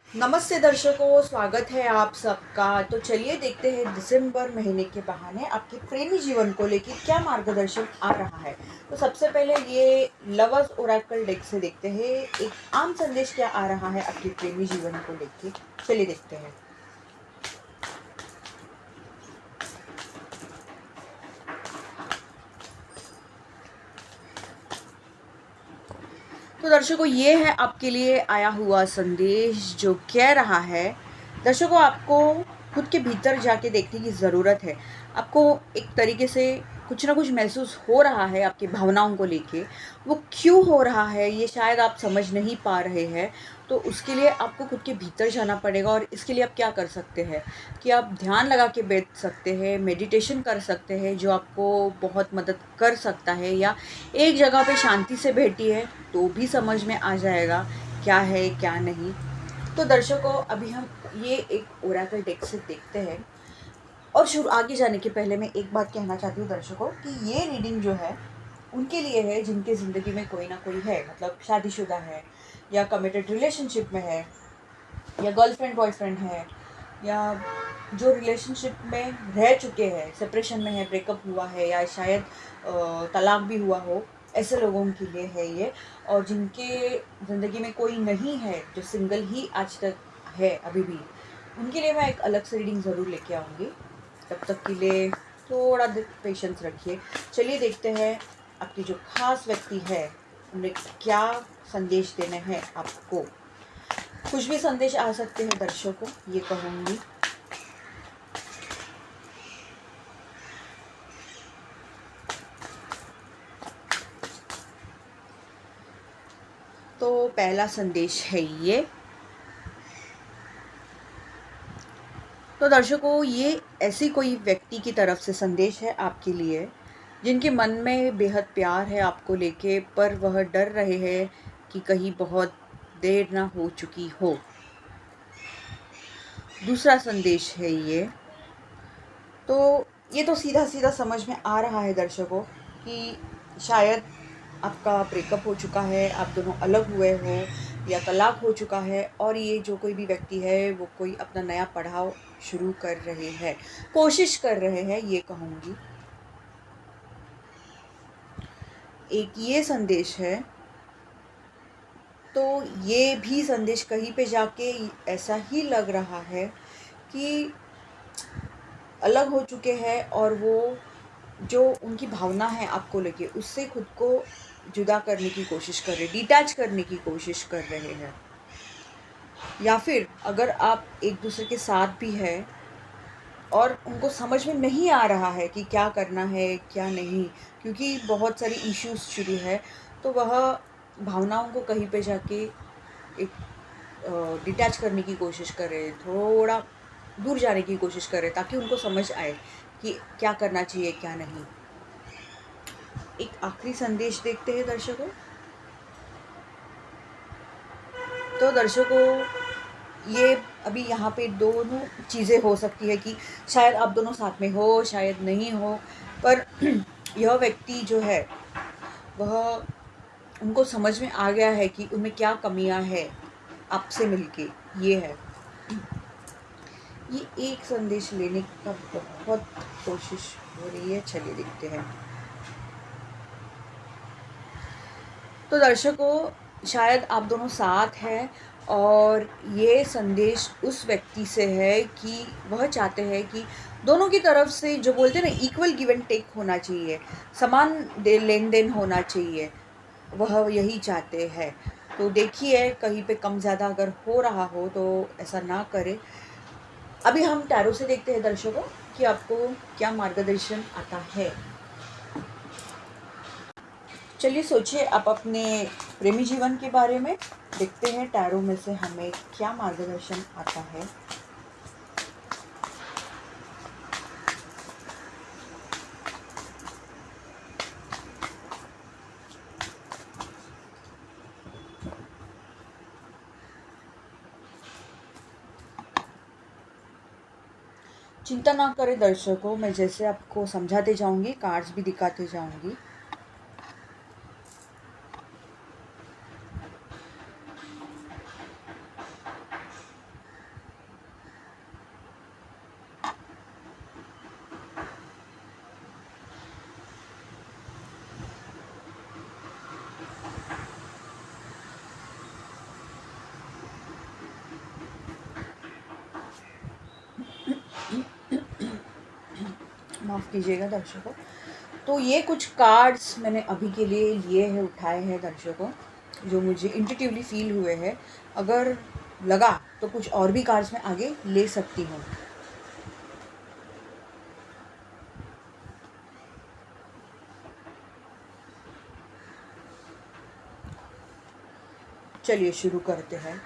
नमस्ते दर्शकों, स्वागत है आप सबका। तो चलिए देखते हैं दिसंबर महीने के बहाने आपके प्रेमी जीवन को लेकर क्या मार्गदर्शन आ रहा है। तो सबसे पहले ये लवर्स ओरेकल डेक से देखते हैं एक आम संदेश क्या आ रहा है आपके प्रेमी जीवन को लेकर। चलिए देखते हैं। तो दर्शकों, ये है आपके लिए आया हुआ संदेश जो कह रहा है, दर्शकों आपको खुद के भीतर जाके देखने की ज़रूरत है। आपको एक तरीके से कुछ ना कुछ महसूस हो रहा है आपकी भावनाओं को लेके। वो क्यों हो रहा है ये शायद आप समझ नहीं पा रहे हैं। तो उसके लिए आपको खुद के भीतर जाना पड़ेगा और इसके लिए आप क्या कर सकते हैं कि आप ध्यान लगा के बैठ सकते हैं, मेडिटेशन कर सकते हैं जो आपको बहुत मदद कर सकता है, या एक जगह पे शांति से बैठिए तो भी समझ में आ जाएगा क्या है क्या नहीं। तो दर्शकों, अभी हम ये एक ओरेकल डेक से देखते हैं। और शुरू आगे जाने के पहले मैं एक बात कहना चाहती हूँ दर्शकों कि ये रीडिंग जो है उनके लिए है जिनके ज़िंदगी में कोई ना कोई है, मतलब शादीशुदा है या कमिटेड रिलेशनशिप में है या गर्लफ्रेंड बॉयफ्रेंड है, या जो रिलेशनशिप में रह चुके हैं, सेपरेशन में है, ब्रेकअप हुआ है, या शायद तलाक भी हुआ हो, ऐसे लोगों के लिए है ये। और जिनके ज़िंदगी में कोई नहीं है, जो सिंगल ही आज तक है अभी भी, उनके लिए मैं एक अलग से रीडिंग ज़रूर लेके आऊँगी। तब तक के लिए थोड़ा पेशेंस रखिए। चलिए देखते हैं आपकी जो खास व्यक्ति है उन्हें क्या संदेश देने हैं आपको। कुछ भी संदेश आ सकते हैं दर्शकों, ये कहूँगी। तो पहला संदेश है ये। तो दर्शकों, ये ऐसी कोई व्यक्ति की तरफ से संदेश है आपके लिए जिनके मन में बेहद प्यार है आपको लेके, पर वह डर रहे हैं कि कहीं बहुत देर ना हो चुकी हो। दूसरा संदेश है ये। तो ये तो सीधा सीधा समझ में आ रहा है दर्शकों कि शायद आपका ब्रेकअप हो चुका है, आप दोनों अलग हुए हो, या तलाक हो चुका है, और ये जो कोई भी व्यक्ति है वो कोई अपना नया पड़ाव शुरू कर रहे हैं, कोशिश कर रहे हैं, ये कहूँगी। एक ये संदेश है। तो ये भी संदेश कहीं पे जाके ऐसा ही लग रहा है कि अलग हो चुके हैं और वो जो उनकी भावना है आपको लेके उससे खुद को जुदा करने की कोशिश कर रहे, डिटैच करने की कोशिश कर रहे हैं। या फिर अगर आप एक दूसरे के साथ भी हैं और उनको समझ में नहीं आ रहा है कि क्या करना है क्या नहीं, क्योंकि बहुत सारी इश्यूज शुरू है, तो वह भावनाओं को कहीं पे जाके एक डिटैच करने की कोशिश कर रहे, थोड़ा दूर जाने की कोशिश कर रहे ताकि उनको समझ आए कि क्या करना चाहिए क्या नहीं। एक आखिरी संदेश देखते हैं दर्शकों। तो दर्शकों, ये अभी यहाँ पे दोनों चीज़ें हो सकती है कि शायद आप दोनों साथ में हो, शायद नहीं हो, पर यह व्यक्ति जो है वह, उनको समझ में आ गया है कि उनमें क्या कमियां हैं आपसे मिलके, ये है। ये एक संदेश लेने का बहुत कोशिश हो रही है। चलिए देखते हैं। तो दर्शकों, शायद आप दोनों साथ हैं और ये संदेश उस व्यक्ति से है कि वह चाहते हैं कि दोनों की तरफ से, जो बोलते हैं ना, इक्वल गिव एंड टेक होना चाहिए, समान लेन देन होना चाहिए, वह यही चाहते हैं। तो देखिए कहीं पे कम ज़्यादा अगर हो रहा हो तो ऐसा ना करें। अभी हम टैरो से देखते हैं दर्शकों कि आपको क्या मार्गदर्शन आता है। चलिए सोचिए आप अपने प्रेमी जीवन के बारे में। देखते हैं टैरो में से हमें क्या मार्गदर्शन आता है। चिंता ना करें दर्शकों, मैं जैसे आपको समझाते जाऊंगी, कार्ड्स भी दिखाते जाऊंगी। माफ़ कीजिएगा दर्शकों। तो ये कुछ कार्ड्स मैंने अभी के लिए लिए हैं, उठाए हैं दर्शकों, जो मुझे इंट्यूटिवली फ़ील हुए हैं। अगर लगा तो कुछ और भी कार्ड्स मैं आगे ले सकती हूँ। चलिए शुरू करते हैं।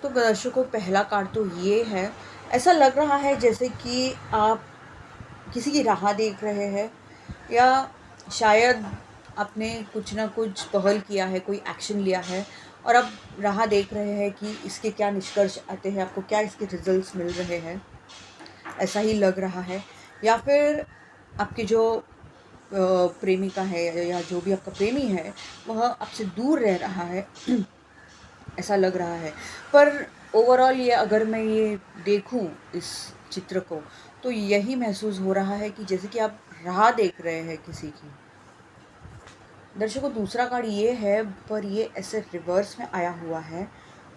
तो दर्शकों, पहला कार्ड तो ये है। ऐसा लग रहा है जैसे कि आप किसी की राह देख रहे हैं, या शायद आपने कुछ ना कुछ पहल किया है, कोई एक्शन लिया है, और अब राह देख रहे हैं कि इसके क्या निष्कर्ष आते हैं, आपको क्या इसके रिजल्ट्स मिल रहे हैं, ऐसा ही लग रहा है। या फिर आपकी जो प्रेमिका है या जो भी आपका प्रेमी है, वह आपसे दूर रह रहा है, ऐसा लग रहा है। पर ओवरऑल ये अगर मैं ये देखूं इस चित्र को, तो यही महसूस हो रहा है कि जैसे कि आप राह देख रहे हैं किसी की। दर्शकों, दूसरा कार्ड ये है, पर ये ऐसे रिवर्स में आया हुआ है।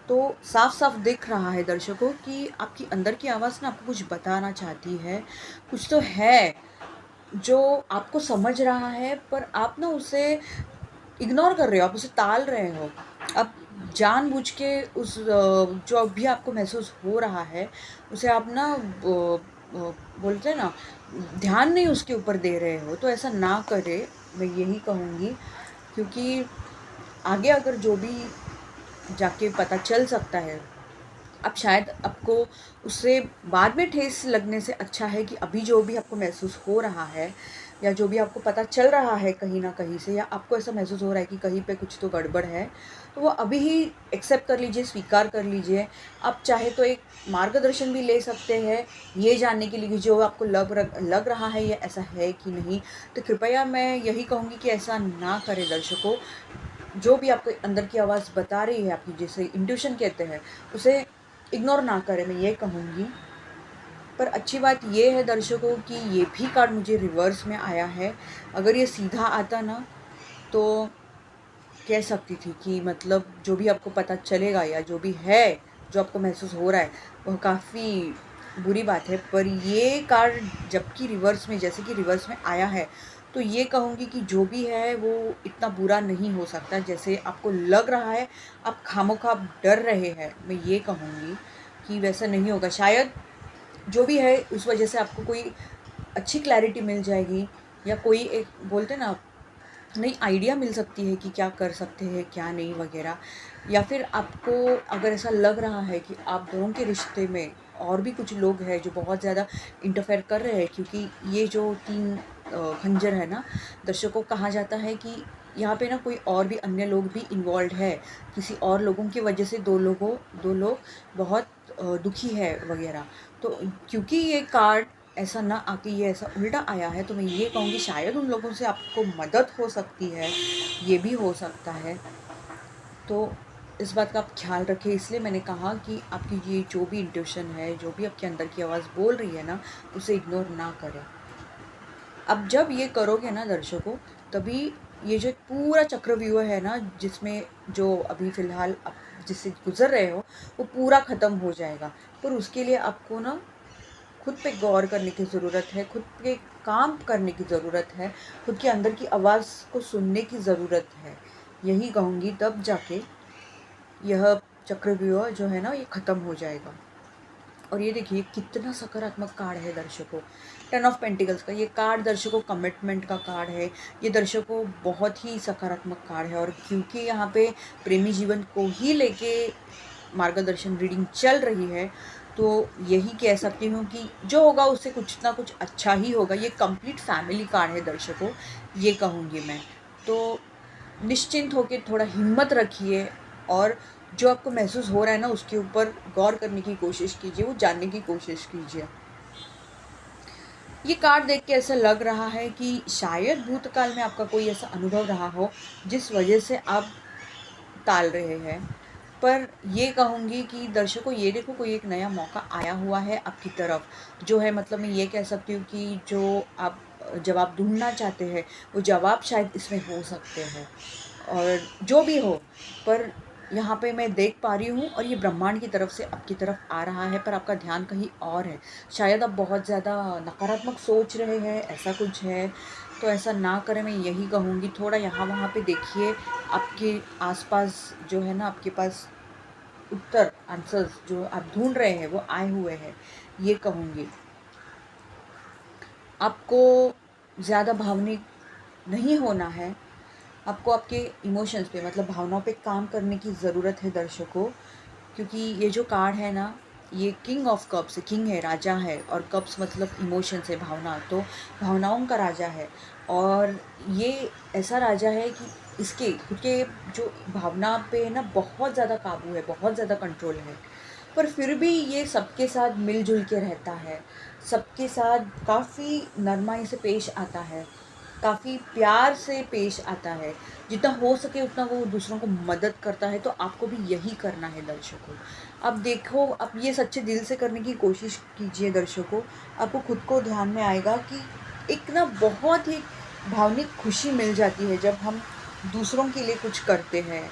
तो साफ साफ दिख रहा है दर्शकों कि आपकी अंदर की आवाज़ ना आपको कुछ बताना चाहती है। कुछ तो है जो आपको समझ रहा है, पर आप ना उसे इग्नोर कर रहे हो, आप उसे टाल रहे हो। आप जानबूझ के उस जो अभी आपको महसूस हो रहा है, उसे आप ना बोलते हैं ना, ध्यान नहीं उसके ऊपर दे रहे हो। तो ऐसा ना करे, मैं यही कहूँगी, क्योंकि आगे अगर जो भी जाके पता चल सकता है, अब शायद आपको उससे बाद में ठेस लगने से अच्छा है कि अभी जो भी आपको महसूस हो रहा है, या जो भी आपको पता चल रहा है कहीं ना कहीं से, या आपको ऐसा महसूस हो रहा है कि कहीं पे कुछ तो गड़बड़ है, तो वो अभी ही एक्सेप्ट कर लीजिए, स्वीकार कर लीजिए। आप चाहे तो एक मार्गदर्शन भी ले सकते हैं, ये जानने के लिए कि जो आपको लग रहा है ये ऐसा है कि नहीं। तो कृपया मैं यही कहूँगी कि ऐसा ना करें दर्शकों। जो भी आपको अंदर की आवाज़ बता रही है, आपकी जिसे इंट्यूशन कहते हैं, उसे इग्नोर ना करें, मैं ये कहूँगी। पर अच्छी बात ये है दर्शकों कि ये भी कार्ड मुझे रिवर्स में आया है। अगर ये सीधा आता ना, तो कह सकती थी कि मतलब जो भी आपको पता चलेगा या जो भी है, जो आपको महसूस हो रहा है, वह काफ़ी बुरी बात है। पर ये कार्ड जबकि रिवर्स में, जैसे कि रिवर्स में आया है, तो ये कहूँगी कि जो भी है वो इतना बुरा नहीं हो सकता जैसे आपको लग रहा है। आप खामोखा डर रहे हैं, मैं ये कहूँगी कि वैसा नहीं होगा। शायद जो भी है उस वजह से आपको कोई अच्छी क्लैरिटी मिल जाएगी, या कोई एक बोलते ना नई आइडिया मिल सकती है कि क्या कर सकते हैं क्या नहीं वगैरह। या फिर आपको अगर ऐसा लग रहा है कि आप दोनों के रिश्ते में और भी कुछ लोग हैं जो बहुत ज़्यादा इंटरफेयर कर रहे हैं, क्योंकि ये जो 3 खंजर है ना दर्शकों, कहा जाता है कि यहाँ पे ना कोई और भी अन्य लोग भी इन्वॉल्व है। किसी और लोगों की वजह से दो लोग बहुत दुखी है वगैरह। तो क्योंकि ये कार्ड ऐसा ना आके ये ऐसा उल्टा आया है, तो मैं ये कहूँगी शायद उन लोगों से आपको मदद हो सकती है, ये भी हो सकता है। तो इस बात का आप ख्याल रखें। इसलिए मैंने कहा कि आपकी ये जो भी इंट्यूशन है, जो भी आपके अंदर की आवाज़ बोल रही है ना, उसे इग्नोर ना करें। अब जब ये करोगे ना दर्शकों, तभी ये जो पूरा चक्रव्यूह है ना, जिसमें जो अभी फ़िलहाल आप जिससे गुज़र रहे हो, वो पूरा ख़त्म हो जाएगा। पर उसके लिए आपको ना खुद पे गौर करने की ज़रूरत है, खुद पे काम करने की ज़रूरत है, खुद के अंदर की आवाज़ को सुनने की ज़रूरत है। यही कहूँगी, तब जाके यह चक्रव्यूह जो है ना, ये ख़त्म हो जाएगा। और ये देखिए कितना सकारात्मक कार्ड है दर्शकों, 10 ऑफ पेंटिकल्स का ये कार्ड दर्शकों कमिटमेंट का कार्ड है। ये दर्शकों बहुत ही सकारात्मक कार्ड है, और क्योंकि यहाँ पे प्रेमी जीवन को ही लेके मार्गदर्शन रीडिंग चल रही है, तो यही कह सकती हूँ कि जो होगा उससे कुछ ना कुछ अच्छा ही होगा। ये कंप्लीट फैमिली कार्ड है दर्शकों, ये कहूँगी मैं। तो निश्चिंत होकर थोड़ा हिम्मत रखिए, और जो आपको महसूस हो रहा है ना, उसके ऊपर गौर करने की कोशिश कीजिए, वो जानने की कोशिश कीजिए। ये कार्ड देख के ऐसा लग रहा है कि शायद भूतकाल में आपका कोई ऐसा अनुभव रहा हो जिस वजह से आप टाल रहे हैं। पर ये कहूँगी कि दर्शकों, ये देखो कोई एक नया मौका आया हुआ है आपकी तरफ, जो है मतलब मैं ये कह सकती हूँ कि जो आप जवाब ढूँढना चाहते हैं, वो जवाब शायद इसमें हो सकते हैं। और जो भी हो, पर यहाँ पे मैं देख पा रही हूँ और ये ब्रह्मांड की तरफ से आपकी तरफ आ रहा है, पर आपका ध्यान कहीं और है। शायद आप बहुत ज़्यादा नकारात्मक सोच रहे हैं, ऐसा कुछ है। तो ऐसा ना करें, मैं यही कहूँगी। थोड़ा यहाँ वहाँ पे देखिए, आपके आसपास जो है ना, आपके पास उत्तर, आंसर्स जो आप ढूंढ रहे हैं वो आए हुए हैं, ये कहूँगी। आपको ज़्यादा भावनिक नहीं होना है। आपको आपके इमोशंस पे, मतलब भावनाओं पे काम करने की ज़रूरत है दर्शकों। क्योंकि ये जो कार्ड है ना, ये किंग ऑफ कप्स, किंग है, राजा है, और कप्स मतलब इमोशंस है, भावना। तो भावनाओं का राजा है, और ये ऐसा राजा है कि इसके खुद के जो भावना पे ना बहुत ज़्यादा काबू है, बहुत ज़्यादा कंट्रोल है। पर फिर भी ये सबके साथ मिलजुल के रहता है, सबके साथ काफ़ी नरमाई से पेश आता है, काफ़ी प्यार से पेश आता है। जितना हो सके उतना वो दूसरों को मदद करता है। तो आपको भी यही करना है दर्शकों। अब देखो, अब ये सच्चे दिल से करने की कोशिश कीजिए दर्शकों। आपको खुद को ध्यान में आएगा कि एक ना बहुत ही भावनिक खुशी मिल जाती है जब हम दूसरों के लिए कुछ करते हैं।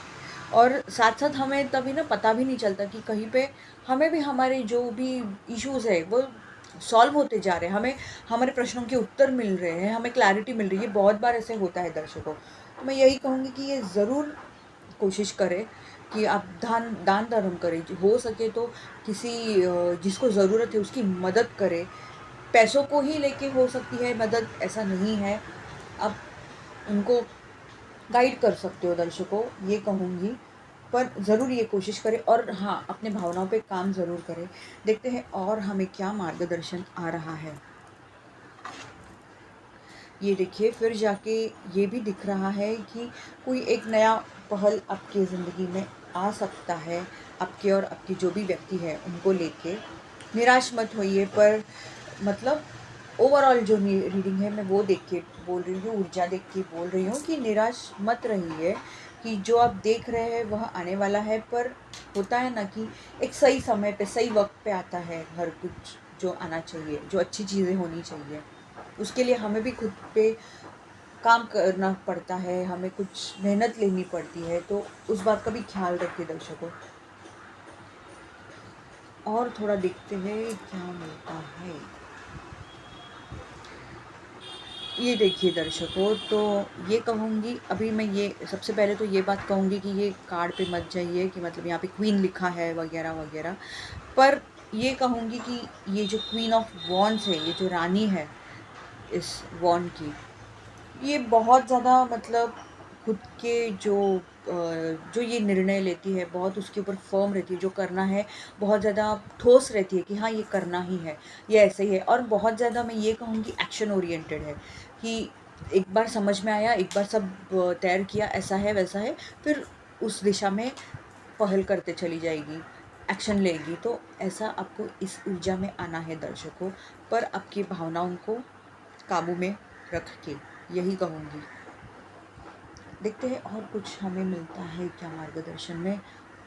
और साथ साथ हमें तभी ना पता भी नहीं चलता कि कहीं पे हमें भी हमारे जो भी इश्यूज़ है वो सॉल्व होते जा रहे हैं, हमें हमारे प्रश्नों के उत्तर मिल रहे हैं, हमें क्लैरिटी मिल रही है। बहुत बार ऐसे होता है दर्शकों। तो मैं यही कहूँगी कि ये ज़रूर कोशिश करें कि आप दान धर्म करें, हो सके तो किसी जिसको ज़रूरत है उसकी मदद करें। पैसों को ही लेके हो सकती है मदद, ऐसा नहीं है। आप उनको गाइड कर सकते हो दर्शकों, ये कहूँगी। पर ज़रूर ये कोशिश करें, और हाँ, अपने भावनाओं पे काम ज़रूर करें। देखते हैं और हमें क्या मार्गदर्शन आ रहा है। ये देखिए, फिर जाके ये भी दिख रहा है कि कोई एक नया पहल आपकी ज़िंदगी में आ सकता है, आपके और आपके जो भी व्यक्ति है उनको लेके। निराश मत होइए, पर मतलब ओवरऑल जो रीडिंग है मैं वो देख के बोल रही हूँ, ऊर्जा देख के बोल रही हूँ कि निराश मत रहिए, कि जो आप देख रहे हैं वह आने वाला है। पर होता है ना कि एक सही समय पे, सही वक्त पे आता है हर कुछ जो आना चाहिए, जो अच्छी चीज़ें होनी चाहिए। उसके लिए हमें भी खुद पे काम करना पड़ता है, हमें कुछ मेहनत लेनी पड़ती है। तो उस बात का भी ख्याल रखिए दर्शकों। और थोड़ा देखते हैं क्या मिलता है। ये देखिए दर्शकों, तो ये कहूँगी, अभी मैं ये सबसे पहले तो ये बात कहूँगी कि ये कार्ड पे मत जाइए कि मतलब यहाँ पे क्वीन लिखा है वगैरह वगैरह। पर ये कहूँगी कि ये जो क्वीन ऑफ वॉन्ड्स है, ये जो रानी है इस वॉन्ड की, ये बहुत ज़्यादा मतलब खुद के जो ये निर्णय लेती है, बहुत उसके ऊपर फर्म रहती है। जो करना है बहुत ज़्यादा ठोस रहती है कि हाँ, ये करना ही है, ये ऐसे ही है। और बहुत ज़्यादा मैं ये कहूँगी एक्शन ओरिएंटेड है, कि एक बार समझ में आया, एक बार सब तैयार किया, ऐसा है वैसा है, फिर उस दिशा में पहल करते चली जाएगी, एक्शन लेगी। तो ऐसा आपको इस ऊर्जा में आना है दर्शकों। पर आपकी भावनाओं को काबू में रख के, यही कहूँगी। देखते हैं और कुछ हमें मिलता है क्या मार्गदर्शन में,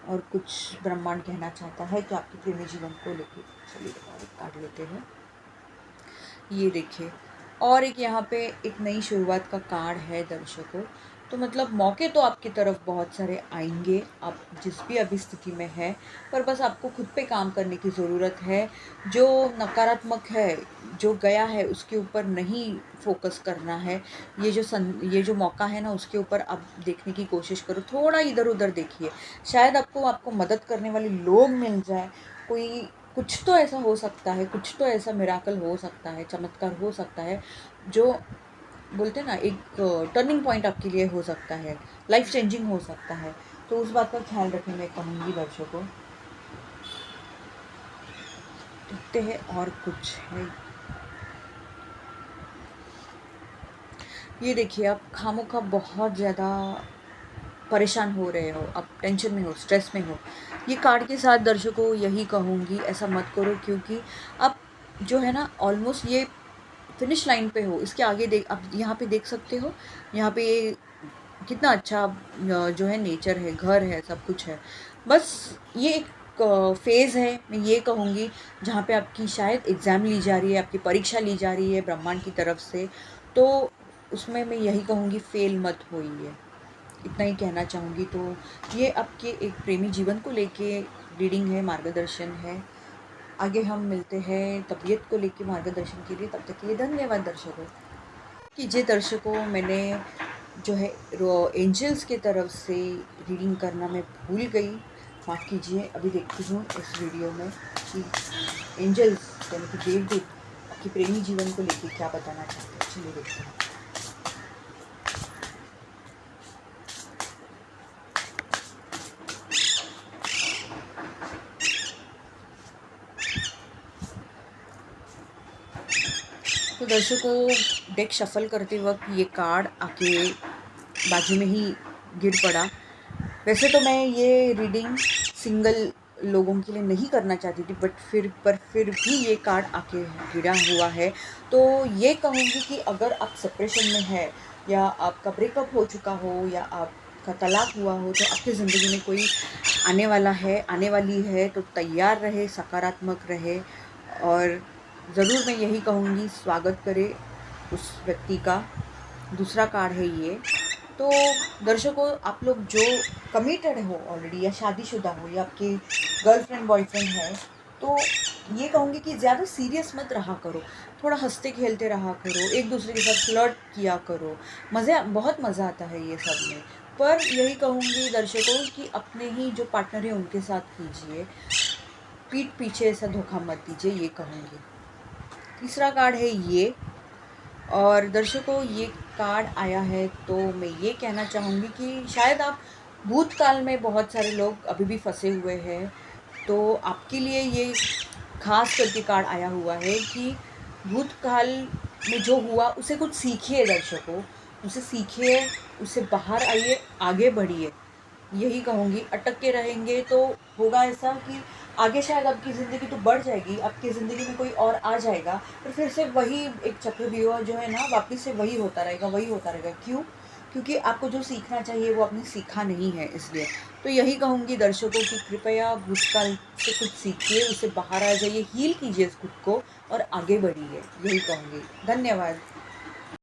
और कुछ ब्रह्मांड कहना चाहता है कि आपके प्रेमी जीवन को लेके। चलिए और एक कार्ड लेते हैं। ये देखिए, और एक यहाँ पे एक नई शुरुआत का कार्ड है दर्शकों। तो मतलब मौके तो आपकी तरफ बहुत सारे आएंगे, आप जिस भी अभी स्थिति में है, पर बस आपको खुद पे काम करने की ज़रूरत है। जो नकारात्मक है, जो गया है, उसके ऊपर नहीं फोकस करना है। ये जो मौका है ना, उसके ऊपर आप देखने की कोशिश करो। थोड़ा इधर उधर देखिए, शायद आपको मदद करने वाले लोग मिल जाए। कोई कुछ तो ऐसा हो सकता है, कुछ तो ऐसा मिराकल हो सकता है, चमत्कार हो सकता है, जो बोलते हैं ना, एक टर्निंग पॉइंट आपके लिए हो सकता है, लाइफ चेंजिंग हो सकता है। तो उस बात का ख्याल रखने में कहूँगी दर्शकों। देखते हैं और कुछ है। ये देखिए, आप खामोखा बहुत ज़्यादा परेशान हो रहे हो, आप टेंशन में हो, स्ट्रेस में हो। ये कार्ड के साथ दर्शकों यही कहूँगी, ऐसा मत करो, क्योंकि आप जो है ना ऑलमोस्ट ये फिनिश लाइन पे हो। इसके आगे देख, आप यहाँ पे देख सकते हो, यहाँ पे कितना अच्छा जो है नेचर है, घर है, सब कुछ है। बस ये एक फेज़ है, मैं ये कहूँगी, जहाँ पे आपकी शायद एग्ज़ाम ली जा रही है, आपकी परीक्षा ली जा रही है ब्रह्मांड की तरफ से। तो उसमें मैं यही कहूँगी, फ़ेल मत होइए। इतना ही कहना चाहूँगी। तो ये आपके एक प्रेमी जीवन को लेके रीडिंग है, मार्गदर्शन है। आगे हम मिलते हैं तबीयत को लेके मार्गदर्शन के लिए। तब तक के लिए धन्यवाद दर्शकों। कीजिए दर्शकों, मैंने जो है एंजल्स की तरफ से रीडिंग करना मैं भूल गई, माफ़ कीजिए। अभी देखती हूँ इस वीडियो में कि एंजल्स यानी कि देवदूत आपकी प्रेमी जीवन को लेके क्या बताना चाहते हैं। चलिए देखते हैं। तो दर्शकों, डेक शफल करते वक्त ये कार्ड आके बाजू में ही गिर पड़ा। वैसे तो मैं ये रीडिंग सिंगल लोगों के लिए नहीं करना चाहती थी, बट फिर भी ये कार्ड आके गिरा हुआ है। तो ये कहूँगी कि अगर आप सेपरेशन में है, या आपका ब्रेकअप हो चुका हो, या आपका तलाक हुआ हो, तो आपकी ज़िंदगी में कोई आने वाला है, आने वाली है, तो तैयार रहे, सकारात्मक रहे। और ज़रूर मैं यही कहूँगी, स्वागत करें उस व्यक्ति का। दूसरा कार्ड है ये। तो दर्शकों, आप लोग जो कमिटेड हो ऑलरेडी, या शादीशुदा हो, या आपके गर्लफ्रेंड बॉयफ्रेंड है, तो ये कहूँगी कि ज़्यादा सीरियस मत रहा करो। थोड़ा हंसते खेलते रहा करो, एक दूसरे के साथ फ्लर्ट किया करो। बहुत मज़ा आता है ये सब में। पर यही कहूँगी दर्शकों कि अपने ही जो पार्टनर है उनके साथ कीजिए, पीठ पीछे ऐसा धोखा मत दीजिए, ये कहूँगी। तीसरा कार्ड है ये। और दर्शकों, ये कार्ड आया है तो मैं ये कहना चाहूँगी कि शायद आप भूतकाल में बहुत सारे लोग अभी भी फंसे हुए हैं, तो आपके लिए ये खास करके कार्ड आया हुआ है कि भूतकाल में जो हुआ उसे कुछ सीखिए दर्शकों, उसे सीखिए, उससे बाहर आइए, आगे बढ़िए। यही कहूँगी। अटक के रहेंगे तो होगा ऐसा कि आगे शायद आपकी ज़िंदगी तो बढ़ जाएगी, आपकी ज़िंदगी में कोई और आ जाएगा, पर फिर से वही एक चक्रव्यूह जो है ना, वापस से वही होता रहेगा, वही होता रहेगा। क्यों? क्योंकि आपको जो सीखना चाहिए वो आपने सीखा नहीं है, इसलिए। तो यही कहूँगी दर्शकों कि कृपया भूतकाल से कुछ सीखिए, उससे बाहर आ जाइए, हील कीजिए खुद को और आगे बढ़िए। यही कहूँगी। धन्यवाद।